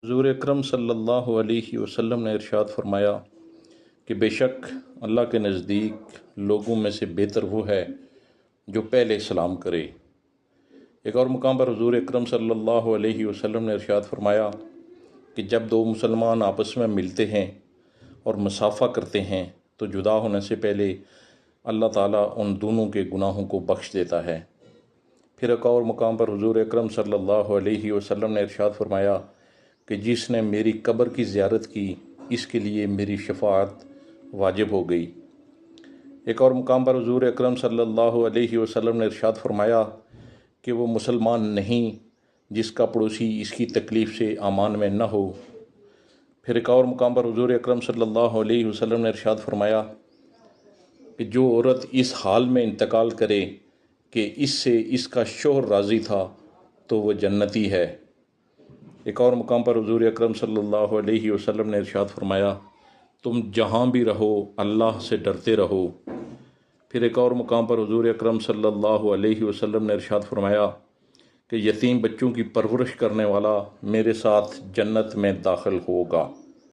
حضور اکرم صلی اللہ علیہ وسلم نے ارشاد فرمایا کہ بے شک اللہ کے نزدیک لوگوں میں سے بہتر وہ ہے جو پہلے سلام کرے۔ ایک اور مقام پر حضور اکرم صلی اللہ علیہ وسلم نے ارشاد فرمایا کہ جب دو مسلمان آپس میں ملتے ہیں اور مصافحہ کرتے ہیں تو جدا ہونے سے پہلے اللہ تعالیٰ ان دونوں کے گناہوں کو بخش دیتا ہے۔ پھر ایک اور مقام پر حضور اکرم صلی اللہ علیہ وسلم نے ارشاد فرمایا کہ جس نے میری قبر کی زیارت کی اس کے لیے میری شفاعت واجب ہو گئی۔ ایک اور مقام پر حضور اکرم صلی اللہ علیہ وسلم نے ارشاد فرمایا کہ وہ مسلمان نہیں جس کا پڑوسی اس کی تکلیف سے امان میں نہ ہو۔ پھر ایک اور مقام پر حضور اکرم صلی اللہ علیہ وسلم نے ارشاد فرمایا کہ جو عورت اس حال میں انتقال کرے کہ اس سے اس کا شوہر راضی تھا تو وہ جنتی ہے۔ ایک اور مقام پر حضور اکرم صلی اللہ علیہ وسلم نے ارشاد فرمایا تم جہاں بھی رہو اللہ سے ڈرتے رہو۔ پھر ایک اور مقام پر حضور اکرم صلی اللہ علیہ وسلم نے ارشاد فرمایا کہ یتیم بچوں کی پرورش کرنے والا میرے ساتھ جنت میں داخل ہوگا۔